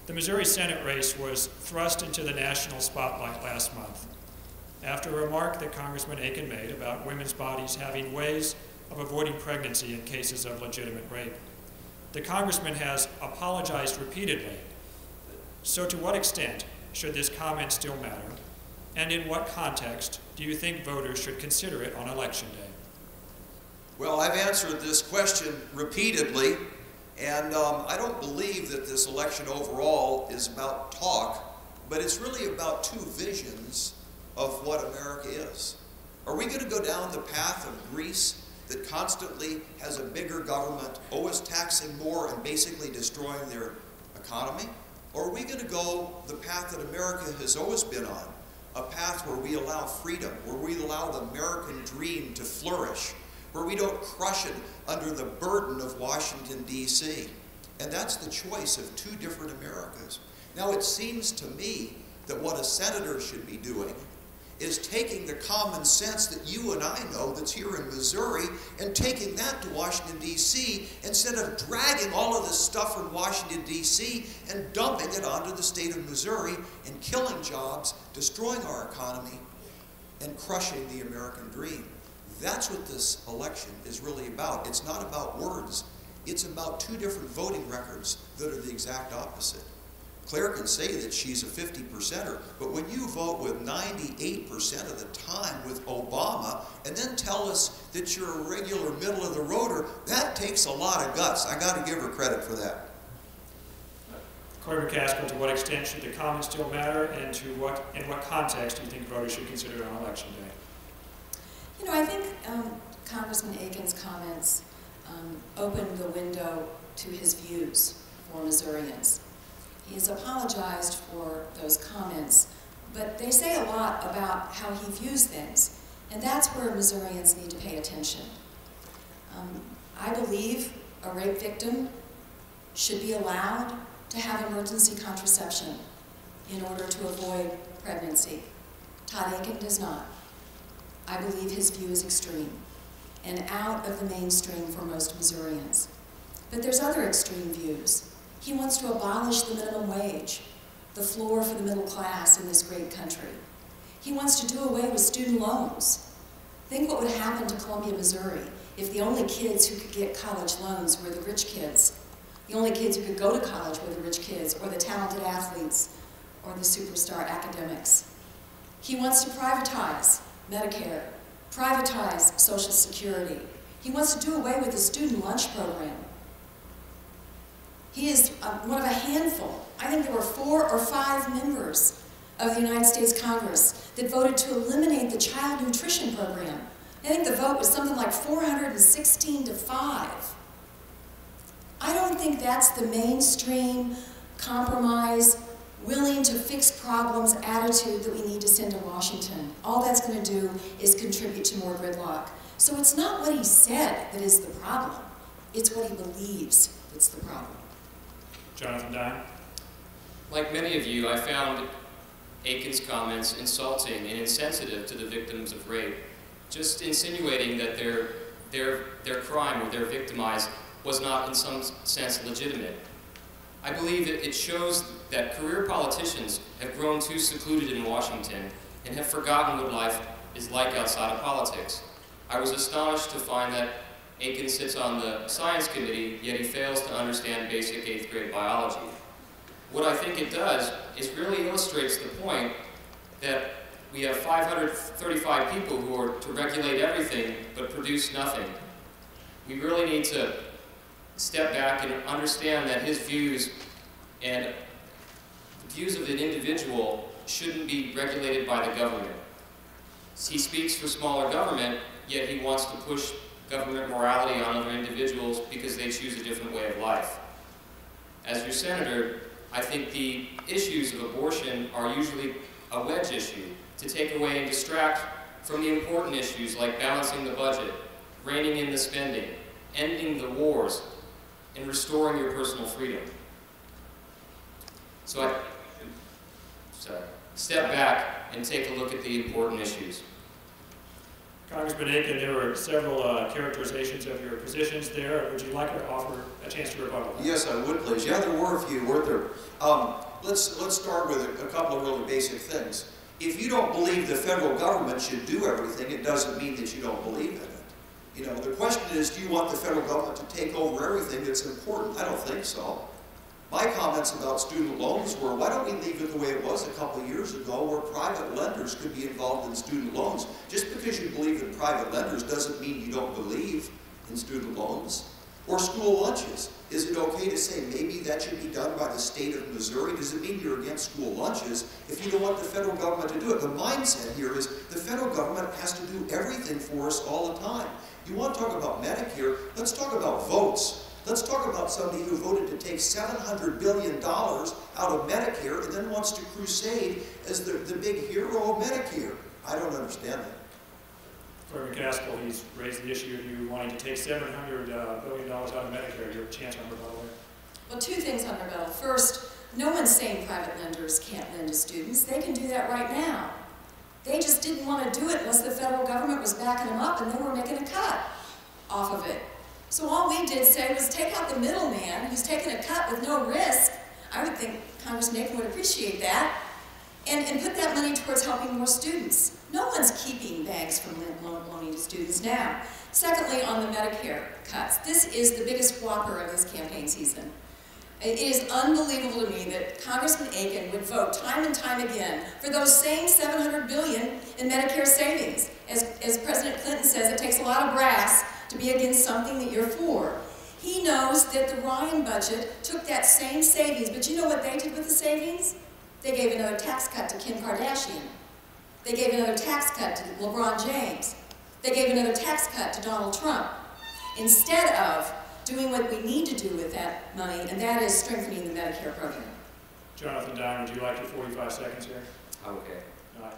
The Missouri Senate race was thrust into the national spotlight last month after a remark that Congressman Aiken made about women's bodies having ways of avoiding pregnancy in cases of legitimate rape. The congressman has apologized repeatedly. So to what extent should this comment still matter? And in what context do you think voters should consider it on Election Day? Well, I've answered this question repeatedly, and I don't believe that this election overall is about talk, but it's really about two visions of what America is. Are we going to go down the path of Greece that constantly has a bigger government, always taxing more and basically destroying their economy? Or are we going to go the path that America has always been on, a path where we allow freedom, where we allow the American dream to flourish, where we don't crush it under the burden of Washington, D.C.? And that's the choice of two different Americas. Now, it seems to me that what a senator should be doing is taking the common sense that you and I know that's here in Missouri and taking that to Washington, D.C., instead of dragging all of this stuff from Washington, D.C. and dumping it onto the state of Missouri and killing jobs, destroying our economy, and crushing the American dream. That's what this election is really about. It's not about words. It's about two different voting records that are the exact opposite. Claire can say that she's a 50%er, but when you vote with 98% of the time with Obama and then tell us that you're a regular middle-of-the-roader, that takes a lot of guts. I got to give her credit for that. Corey McCaskill, to what extent should the comment still matter, and in what context do you think voters should consider it on Election Day? You know, I think Congressman Aiken's comments opened the window to his views for Missourians. He has apologized for those comments, but they say a lot about how he views things, and that's where Missourians need to pay attention. I believe a rape victim should be allowed to have emergency contraception in order to avoid pregnancy. Todd Aiken does not. I believe his view is extreme and out of the mainstream for most Missourians. But there's other extreme views. He wants to abolish the minimum wage, the floor for the middle class in this great country. He wants to do away with student loans. Think what would happen to Columbia, Missouri if the only kids who could get college loans were the rich kids. The only kids who could go to college were the rich kids, or the talented athletes, or the superstar academics. He wants to privatize Medicare, privatize Social Security. He wants to do away with the student lunch program. He is one of a handful. I think there were 4 or 5 members of the United States Congress that voted to eliminate the child nutrition program. I think the vote was something like 416 to 5. I don't think that's the mainstream, compromise, willing to fix problems attitude that we need to send to Washington. All that's going to do is contribute to more gridlock. So it's not what he said that is the problem. It's what he believes that's the problem. Jonathan Dine. Like many of you, I found Aiken's comments insulting and insensitive to the victims of rape, just insinuating that their crime or their victimized was not in some sense legitimate. I believe that it shows that career politicians have grown too secluded in Washington and have forgotten what life is like outside of politics. I was astonished to find that Aiken sits on the science committee, yet he fails to understand basic 8th grade biology. What I think it does is really illustrates the point that we have 535 people who are to regulate everything but produce nothing. We really need to step back and understand that his views and the views of an individual shouldn't be regulated by the government. He speaks for smaller government, yet he wants to push government morality on other individuals because they choose a different way of life. As your senator, I think the issues of abortion are usually a wedge issue to take away and distract from the important issues like balancing the budget, reining in the spending, ending the wars, and restoring your personal freedom. So I step back and take a look at the important issues. Congressman Aiken, there were several characterizations of your positions there. Would you like to offer a chance to rebuttal? Yes, I would, please. Yeah, there were a few, weren't there? Let's start with a couple of really basic things. If you don't believe the federal government should do everything, it doesn't mean that you don't believe in it. You know, the question is, do you want the federal government to take over everything that's important? I don't think so. My comments about student loans were, why don't we leave it the way it was a couple of years ago, where private lenders could be involved in student loans? Just because you believe in private lenders doesn't mean you don't believe in student loans. Or school lunches. Is it okay to say maybe that should be done by the state of Missouri? Does it mean you're against school lunches if you don't want the federal government to do it? The mindset here is the federal government has to do everything for us all the time. You want to talk about Medicare? Let's talk about votes. Let's talk about somebody who voted to take $700 billion out of Medicare and then wants to crusade as the big hero of Medicare. I don't understand that. For McCaskill, he's raised the issue of you wanting to take $700 billion out of Medicare. Your chance on rebuttal there. Well, two things on rebuttal. First, no one's saying private lenders can't lend to students. They can do that right now. They just didn't want to do it unless the federal government was backing them up and they were making a cut off of it. So all we did say was take out the middleman who's taking a cut with no risk. I would think Congressman Aiken would appreciate that. And put that money towards helping more students. No one's keeping banks from loaning to students now. Secondly, on the Medicare cuts, this is the biggest whopper of this campaign season. It is unbelievable to me that Congressman Aiken would vote time and time again for those same $700 billion in Medicare savings. As President Clinton says, it takes a lot of brass to be against something that you're for. He knows that the Ryan budget took that same savings, but you know what they did with the savings? They gave another tax cut to Kim Kardashian. They gave another tax cut to LeBron James. They gave another tax cut to Donald Trump. Instead of doing what we need to do with that money, and that is strengthening the Medicare program. Jonathan Dine, would you like your 45 seconds here? Okay. All right.